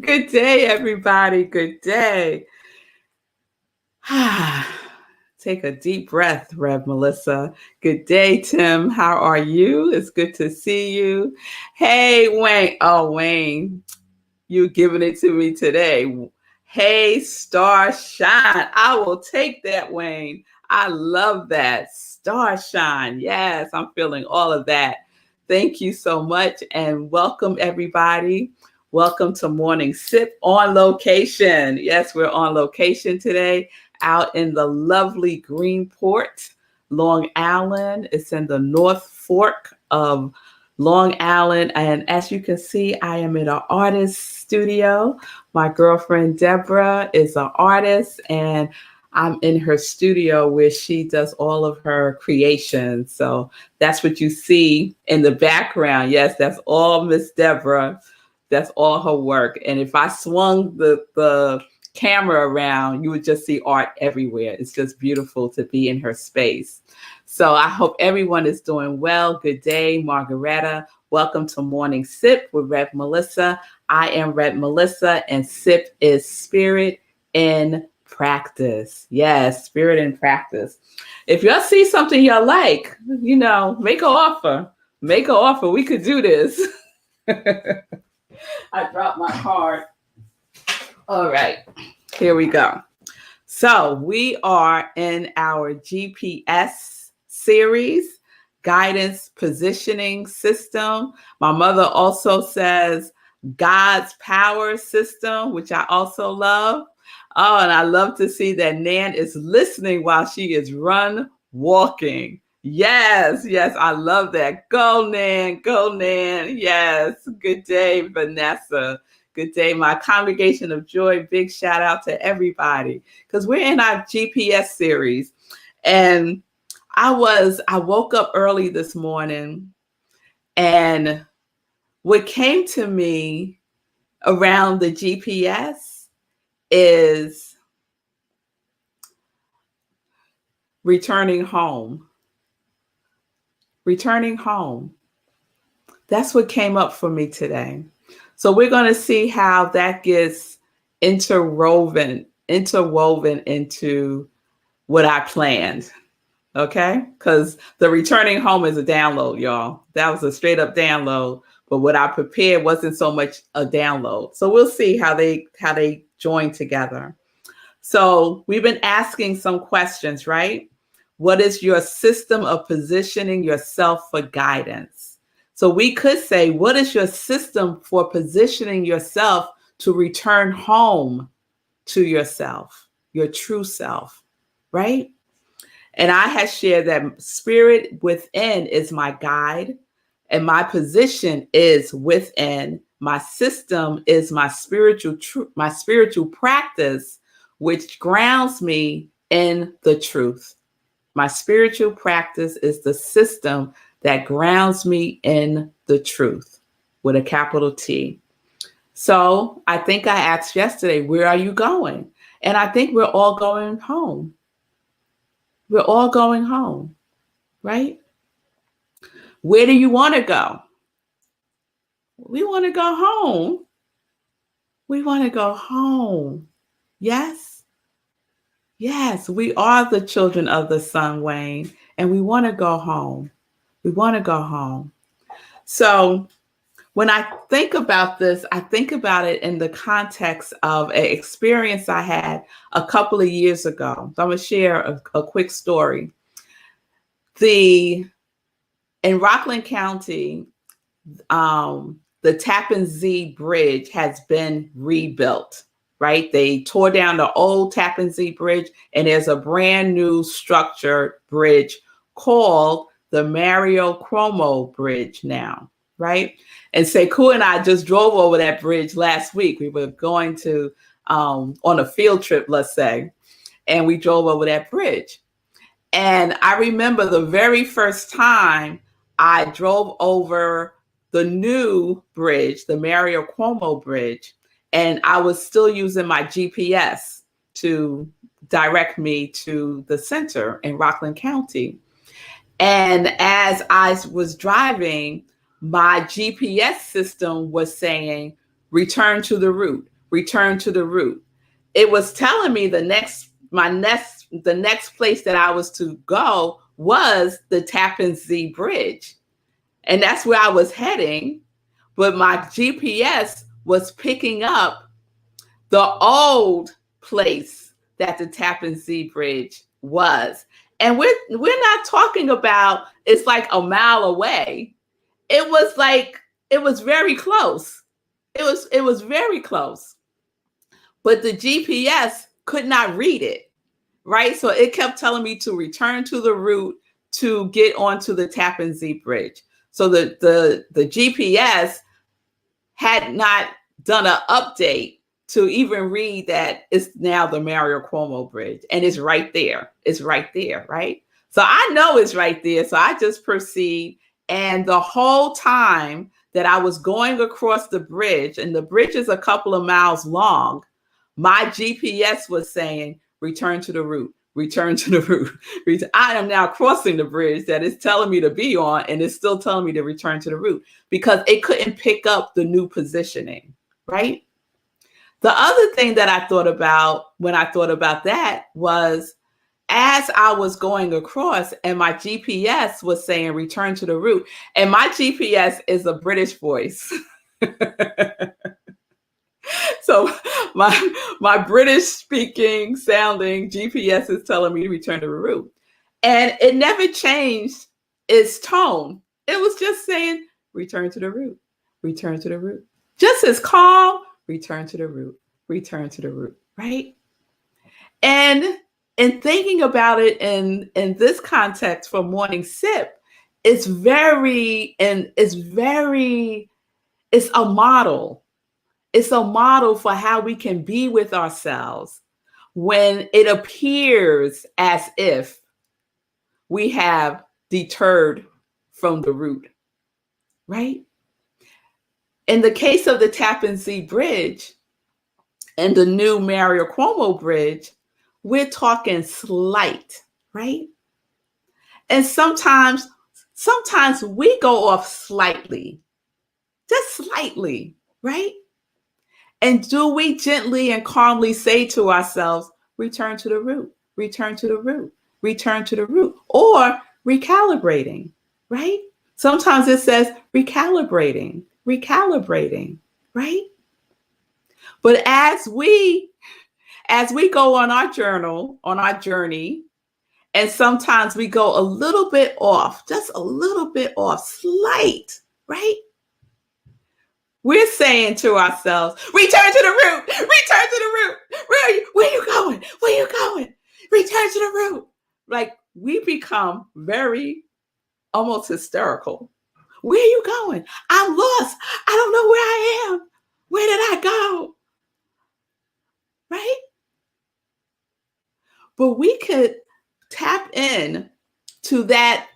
Good day, everybody. Good day. Take a deep breath, Rev Melissa. Good day, Tim. How are you? It's good to see you. Hey, Wayne. Oh, Wayne, you giving it to me today. Hey, Star Shine. I will take that, Wayne. I love that. Star Shine. Yes, I'm feeling all of that. Thank you so much and welcome, everybody. Welcome to Morning Sip on location. Yes, we're on location today out in the lovely Greenport, Long Island. It's in the North Fork of Long Island. And as you can see, I am in an artist studio. My girlfriend Deborah is an artist, and I'm in her studio where she does all of her creations. So that's what you see in the background. Yes, that's all Miss Deborah. That's all her work. And if I swung the camera around, you would just see art everywhere. It's just beautiful to be in her space. So I hope everyone is doing well. Good day, Margaretta. Welcome to Morning Sip with Rev Melissa. I am Rev Melissa, and Sip is Spirit in Practice. Yes, Spirit in Practice. If y'all see something y'all like, make an offer. Make an offer. We could do this. I dropped my card. All right, here we go. So we are in our GPS series, Guidance Positioning System. My mother also says God's Power System, which I also love. Oh, and I love to see that Nan is listening while she is walking. Yes, I love that. Go, Nan. Go, Nan. Yes. Good day, Vanessa. Good day, my congregation of joy. Big shout out to everybody because we're in our GPS series. And I woke up early this morning, and what came to me around the GPS is returning home. Returning home. That's what came up for me today. So we're going to see how that gets interwoven into what I planned. Okay? Because the returning home is a download, y'all. That was a straight up download. But what I prepared wasn't so much a download. So we'll see how they join together. So we've been asking some questions, right? What is your system of positioning yourself for guidance? So we could say, what is your system for positioning yourself to return home to yourself, your true self, right? And I had shared that spirit within is my guide, and my position is within. My system is my spiritual practice, which grounds me in the truth. My spiritual practice is the system that grounds me in the truth with a capital T. So I think I asked yesterday, where are you going? And I think we're all going home. We're all going home, right? Where do you want to go? We want to go home. We want to go home. Yes? Yes, we are the children of the sun, Wayne, and we want to go home. We want to go home. So when I think about this, I think about it in the context of an experience I had a couple of years ago. So I'm going to share a quick story. In Rockland County, the Tappan Zee Bridge has been rebuilt, right? They tore down the old Tappan Zee Bridge, and there's a brand new structured bridge called the Mario Cuomo Bridge now, right? And Sekou and I just drove over that bridge last week. We were going to on a field trip, let's say, and we drove over that bridge. And I remember the very first time I drove over the new bridge, the Mario Cuomo Bridge, and I was still using my GPS to direct me to the center in Rockland County. And as I was driving, my GPS system was saying, return to the route, return to the root. It was telling me the next place that I was to go was the Tappan Zee Bridge. And that's where I was heading. But my GPS was picking up the old place that the Tappan Zee Bridge was. And we're not talking about it's like a mile away. It was very close. It was very close. But the GPS could not read it, right? So it kept telling me to return to the route to get onto the Tappan Zee Bridge. So the GPS had not done an update to even read that it's now the Mario Cuomo Bridge, and it's right there. It's right there, right? So I know it's right there. So I just proceed, and the whole time that I was going across the bridge, and the bridge is a couple of miles long, my GPS was saying, return to the route, return to the route. I am now crossing the bridge that it's telling me to be on, and it's still telling me to return to the route because it couldn't pick up the new positioning, right? The other thing that I thought about when I thought about that was as I was going across and my GPS was saying return to the route, and my GPS is a British voice. So my British speaking sounding GPS is telling me to return to the route. And it never changed its tone. It was just saying, return to the route, return to the route. Just as calm, return to the route, return to the route, right? And in thinking about it in this context for morning sip, it's a model. It's a model for how we can be with ourselves when it appears as if we have deterred from the root, right? In the case of the Tappan Zee Bridge and the new Mario Cuomo Bridge, we're talking slight, right? And sometimes we go off slightly, just slightly, right? And do we gently and calmly say to ourselves, return to the root, return to the root, return to the root, or recalibrating, right? Sometimes it says recalibrating, right? But as we go on our journey, and sometimes we go a little bit off, just a little bit off, slight, right? We're saying to ourselves, return to the root, return to the root. Where are you? Where are you going? Where are you going? Return to the root. Like we become very almost hysterical. Where are you going? I'm lost. I don't know where I am. Where did I go? Right? But we could tap in to that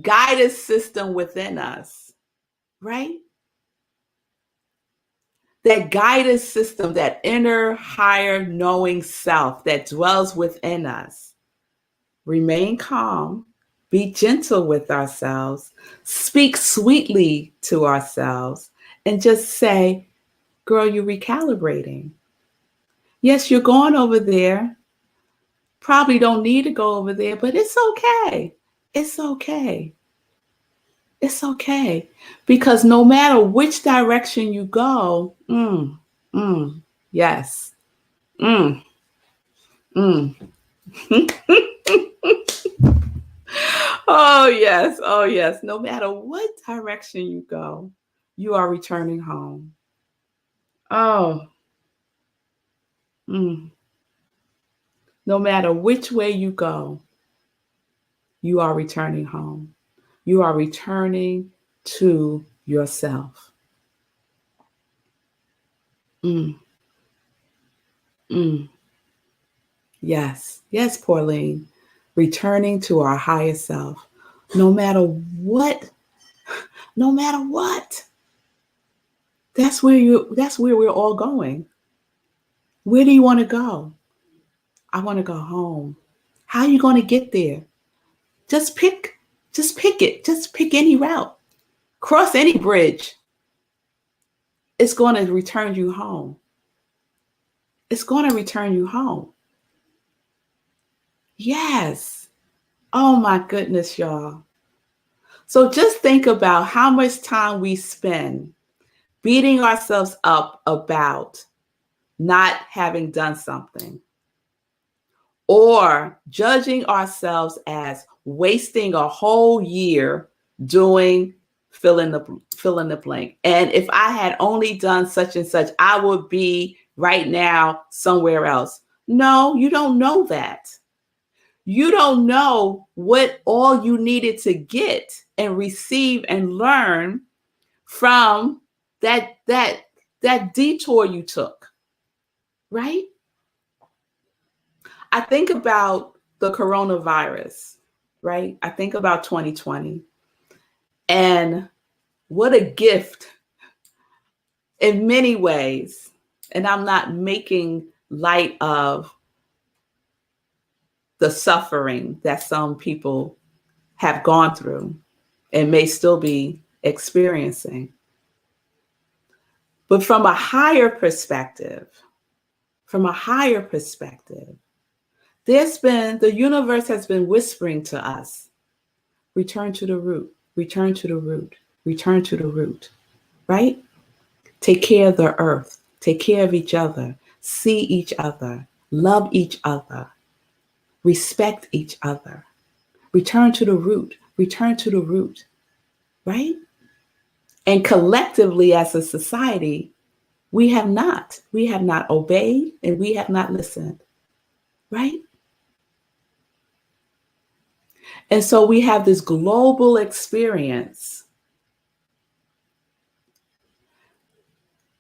guidance system within us, right? That guidance system, that inner higher knowing self that dwells within us. Remain calm, be gentle with ourselves, speak sweetly to ourselves, and just say, girl, you're recalibrating. Yes, you're going over there. Probably don't need to go over there, but it's okay. It's okay. It's okay. Because no matter which direction you go, yes. Oh, yes. Oh, yes. No matter what direction you go, you are returning home. Oh. No matter which way you go, you are returning home. You are returning to yourself. Yes. Yes, Pauline. Returning to our highest self. No matter what. That's where we're all going. Where do you want to go? I want to go home. How are you going to get there? Just pick it. Just pick any route. Cross any bridge. It's going to return you home. it's going to return you home. Yes. Oh my goodness, y'all. So just think about how much time we spend beating ourselves up about not having done something, or judging ourselves as wasting a whole year doing fill in the blank. And if I had only done such and such, I would be right now somewhere else. No, you don't know that. You don't know what all you needed to get and receive and learn from that detour you took, right? I think about the coronavirus, right? I think about 2020 and what a gift in many ways. And I'm not making light of the suffering that some people have gone through and may still be experiencing. But from a higher perspective, the universe has been whispering to us, return to the root, return to the root, return to the root, right? Take care of the earth, take care of each other, see each other, love each other, respect each other, return to the root, right? And collectively as a society, we have not obeyed and we have not listened, right? And so we have this global experience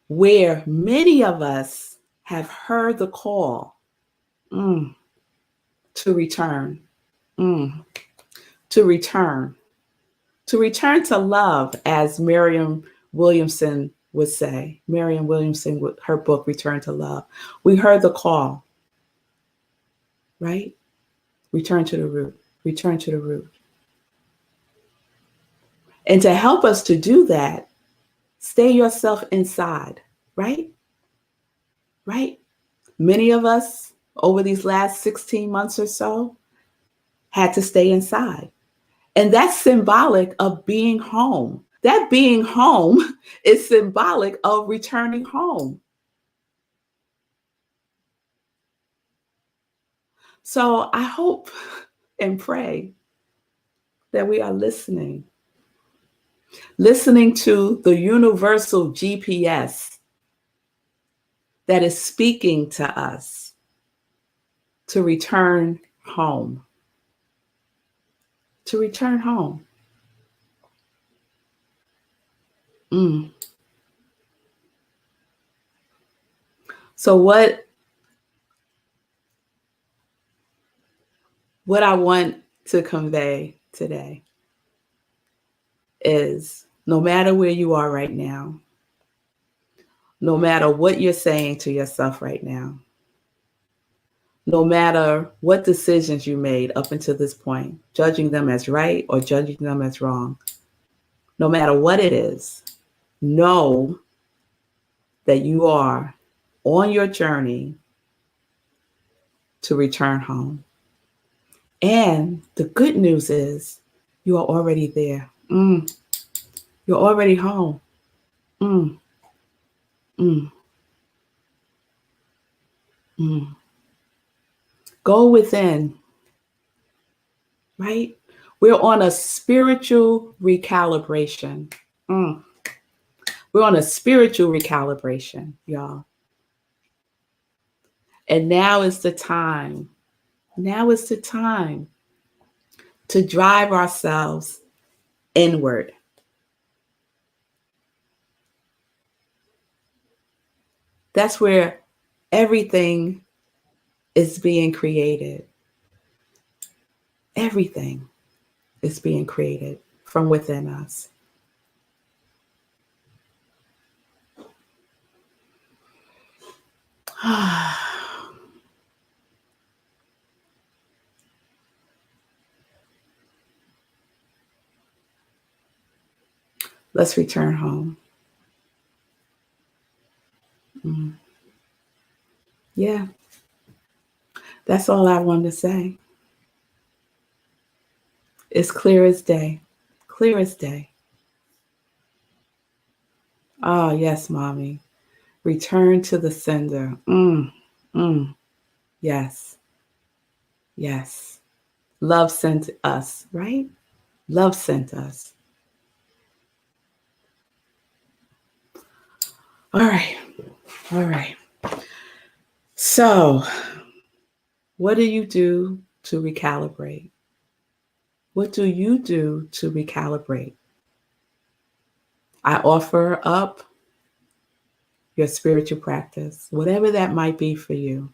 where many of us have heard the call to return, to return, to return to love, as Mariam Williamson would say. Mariam Williamson, with her book, Return to Love. We heard the call, right? Return to the root, return to the root. And to help us to do that, stay yourself inside, right? Right? Many of us over these last 16 months or so had to stay inside. And that's symbolic of being home. That being home is symbolic of returning home. So I hope and pray that we are listening to the universal GPS that is speaking to us to return home. To return home. So what I want to convey today is, no matter where you are right now, no matter what you're saying to yourself right now, no matter what decisions you made up until this point, judging them as right or judging them as wrong, no matter what it is, know that you are on your journey to return home. And the good news is you are already there. You're already home. Mm, mm, mm. Go within, right? We're on a spiritual recalibration. We're on a spiritual recalibration, y'all. And now is the time. Now is the time to drive ourselves inward. That's where everything is being created. Everything is being created from within us. Let's return home. Yeah, that's all I wanted to say. It's clear as day. Clear as day. Oh, yes, mommy. Return to the sender. Mm. Yes, yes. Love sent us, right? Love sent us. All right, all right. So, what do you do to recalibrate? What do you do to recalibrate? I offer up your spiritual practice, whatever that might be for you,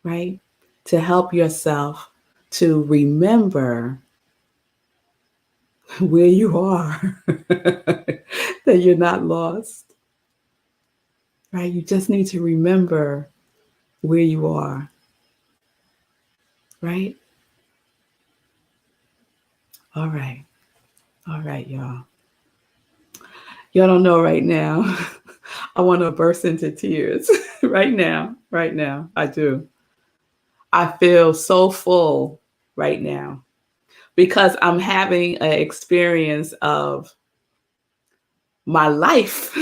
right? To help yourself to remember where you are, that you're not lost, right? You just need to remember where you are, right? All right. All right, y'all. Y'all don't know right now. I want to burst into tears right now. Right now. I do. I feel so full right now because I'm having an experience of my life,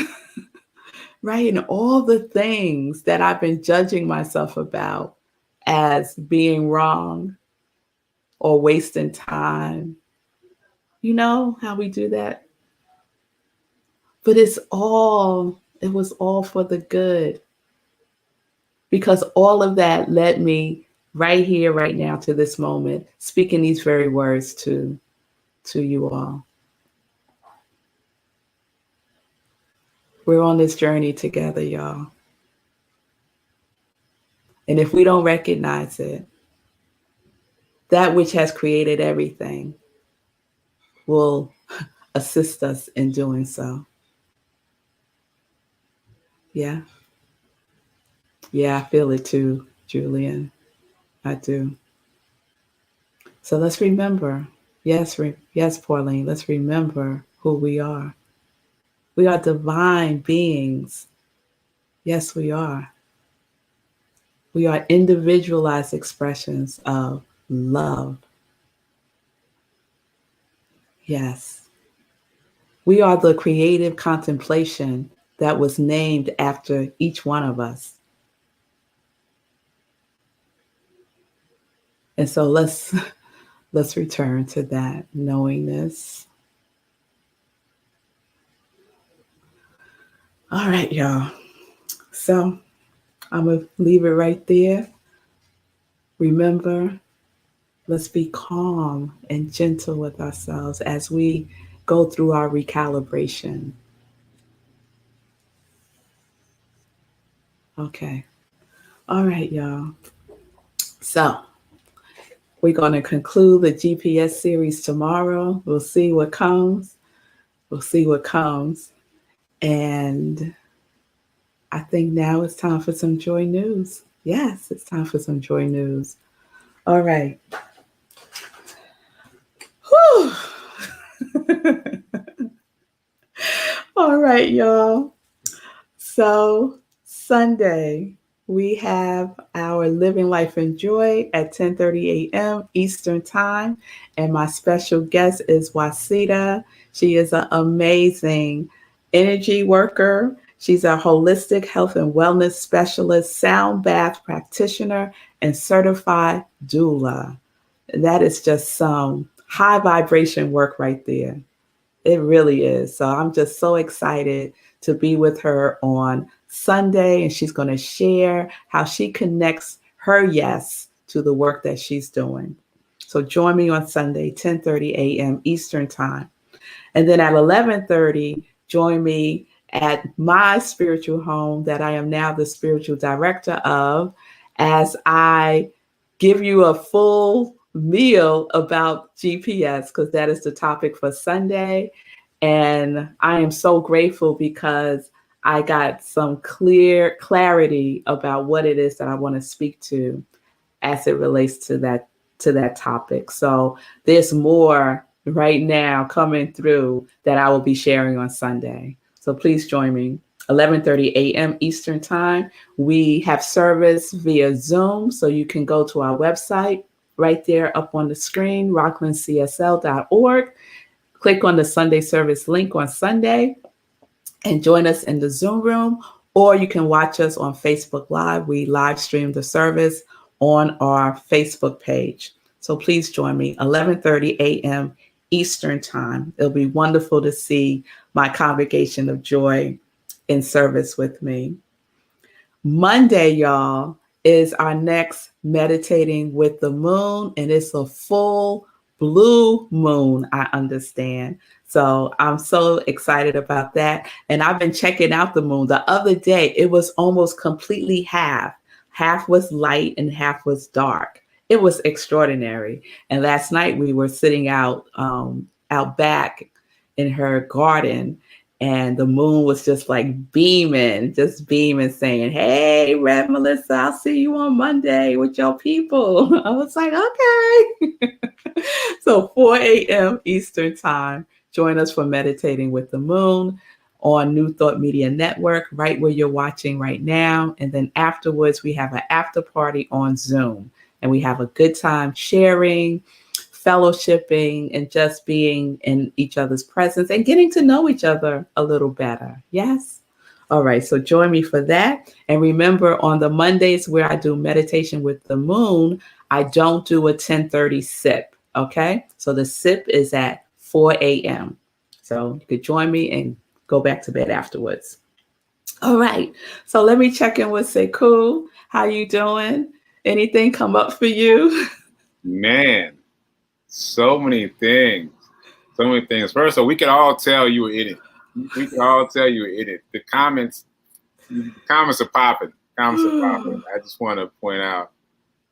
right? And all the things that I've been judging myself about as being wrong or wasting time. You know how we do that? But it was all for the good because all of that led me right here, right now to this moment, speaking these very words to you all. We're on this journey together, y'all. And if we don't recognize it, that which has created everything will assist us in doing so. Yeah. Yeah, I feel it too, Julian. I do. So let's remember. Yes, yes, Pauline, let's remember who we are. We are divine beings. Yes, we are. We are individualized expressions of love. Yes. We are the creative contemplation that was named after each one of us. And so let's return to that knowingness. All right, y'all. So I'm going to leave it right there. Remember, let's be calm and gentle with ourselves as we go through our recalibration. Okay. All right, y'all. So we're going to conclude the GPS series tomorrow. We'll see what comes. We'll see what comes. And I think now it's time for some joy news. Yes, it's time for some joy news. All right. Whew. All right, y'all. So Sunday, we have our Living Life in Joy at 10:30 a.m. Eastern Time. And my special guest is Wasita. She is an amazing energy worker. She's a holistic health and wellness specialist, sound bath practitioner, and certified doula. That is just some high vibration work right there. It really is. So I'm just so excited to be with her on Sunday, and she's going to share how she connects her yes to the work that she's doing. So join me on Sunday, 10:30 a.m. Eastern Time. And then at 11:30, join me at my spiritual home that I am now the spiritual director of as I give you a full meal about GPS because that is the topic for Sunday. And I am so grateful because I got some clarity about what it is that I want to speak to as it relates to that topic. So there's more right now coming through that I will be sharing on Sunday. So please join me 11:30 a.m. Eastern Time. We have service via Zoom, so you can go to our website right there up on the screen, rocklandcsl.org. Click on the Sunday service link on Sunday and join us in the Zoom room, or you can watch us on Facebook Live. We live stream the service on our Facebook page. So please join me, 11:30 a.m. Eastern Time. It'll be wonderful to see my congregation of joy in service with me. Monday, y'all, is our next Meditating with the Moon, and it's a full blue moon, I understand. So I'm so excited about that. And I've been checking out the moon. The other day, it was almost completely half. Half was light and half was dark. It was extraordinary. And last night we were sitting out back in her garden, and the moon was just like beaming, saying, "Hey, Rev Melissa, I'll see you on Monday with your people." I was like, okay. So 4 a.m. Eastern Time, join us for Meditating with the Moon on New Thought Media Network, right where you're watching right now. And then afterwards, we have an after party on Zoom, and we have a good time sharing, fellowshipping, and just being in each other's presence and getting to know each other a little better. Yes? All right, so join me for that. And remember, on the Mondays where I do Meditation with the Moon, I don't do a 10:30 sip, okay? So the sip is at 4 a.m. So you could join me and go back to bed afterwards. All right, so let me check in with Sekou. How you doing? Anything come up for you? Man, so many things. First of all, we can all tell you were in it. The comments are popping. I just want to point out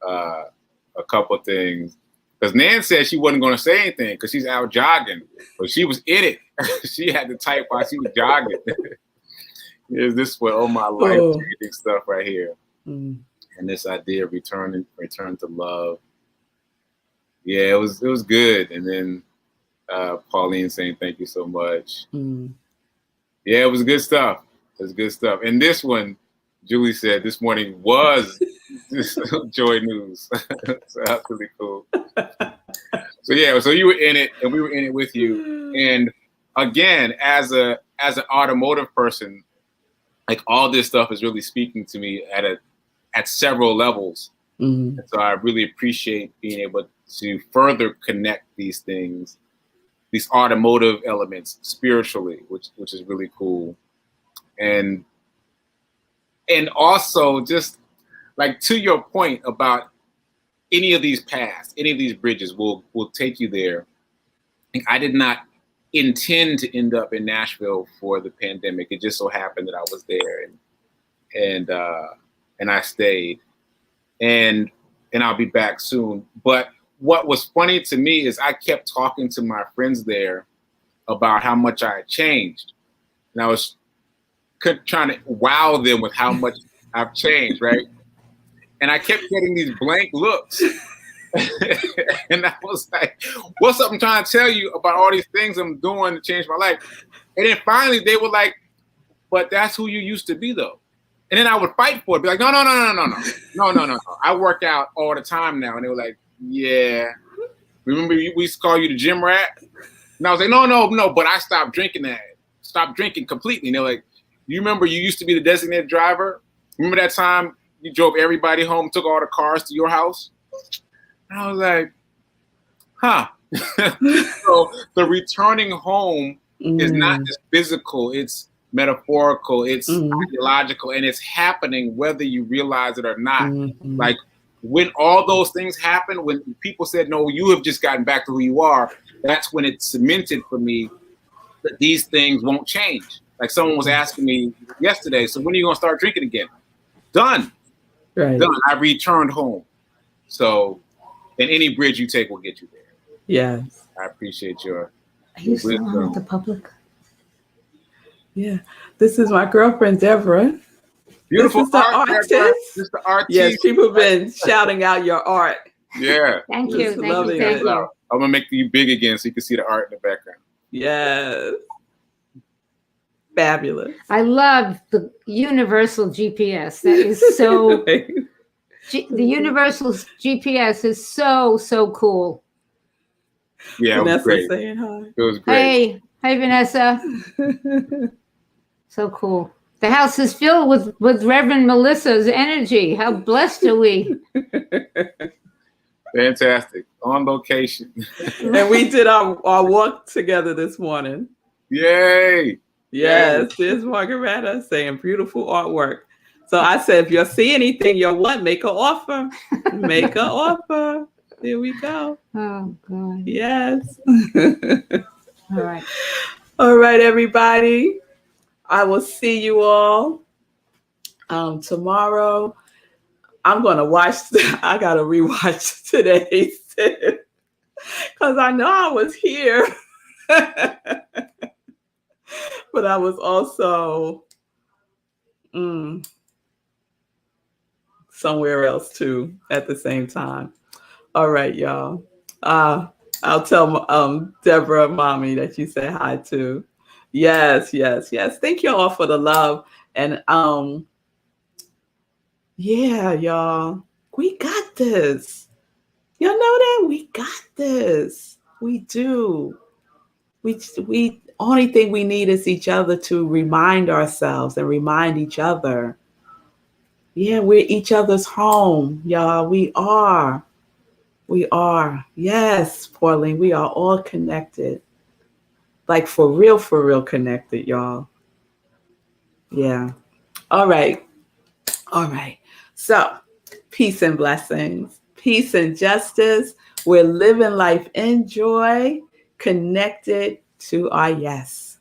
a couple of things. Because Nan said she wasn't going to say anything because she's out jogging, but she was in it. She had to type while she was jogging. Is this what my life-changing stuff right here? And this idea of return to love. Yeah, it was good. And then Pauline saying thank you so much. Yeah, it was good stuff. And this one, Julie said this morning was joy news. So that's really cool. So you were in it, and we were in it with you. And again, as an automotive person, like all this stuff is really speaking to me at several levels. And so I really appreciate being able to further connect these things, these automotive elements spiritually, which is really cool. And also just like to your point about any of these paths, any of these bridges will take you there. I did not intend to end up in Nashville for the pandemic. It just so happened that I was there and I stayed. And I'll be back soon. But what was funny to me is I kept talking to my friends there about how much I had changed. And I was trying to wow them with how much I've changed, right? And I kept getting these blank looks. And I was like, what's up? I'm trying to tell you about all these things I'm doing to change my life. And then finally they were like, but that's who you used to be though. And then I would fight for it, be like, no. I work out all the time now. And they were like, yeah. Remember we used to call you the gym rat? And I was like, no, but I stopped drinking completely. And they're like, you remember you used to be the designated driver? Remember that time you drove everybody home, took all the cars to your house? And I was like, huh. So the returning home is not just physical, it's metaphorical, it's ideological, and it's happening whether you realize it or not. Like when all those things happen, when people said, no, you have just gotten back to who you are, that's when it cemented for me that these things won't change. Like someone was asking me yesterday, so when are you going to start drinking again? Done. Right. Done. I returned home. So, and any bridge you take will get you there. Yes. I appreciate your Are you still on with the public? Yeah. This is my girlfriend, Deborah. Beautiful this is the artist. This is the artist. Yes, people have been shouting out your art. Yeah. Thank you. I'm going to make you big again so you can see the art in the background. Yes. Fabulous. I love the universal GPS. That is so. The universal GPS is so cool. Yeah, it was Vanessa great. saying hi. It was great. Hey, Vanessa. So cool. The house is filled with Reverend Melissa's energy. How blessed are we? Fantastic. On location. And we did our walk together this morning. Yay. Yes, there's Margaretta saying beautiful artwork. So I said, if you see anything you want, make an offer. Make an offer. There we go. Oh, God. Yes. All right. All right, everybody. I will see you all tomorrow. I'm going to watch. I got to rewatch today's because I know I was here. But I was also somewhere else too at the same time. All right, y'all. I'll tell Deborah, mommy, that you say hi to. Yes. Thank you all for the love. And yeah, y'all, we got this. Y'all know that we got this. We do. We only thing we need is each other to remind ourselves and remind each other. Yeah, we're each other's home, y'all. We are. Yes, Pauline, we are all connected. Like for real connected, y'all. Yeah. All right. So, peace and blessings. Peace and justice. We're living life in joy, connected to our yes.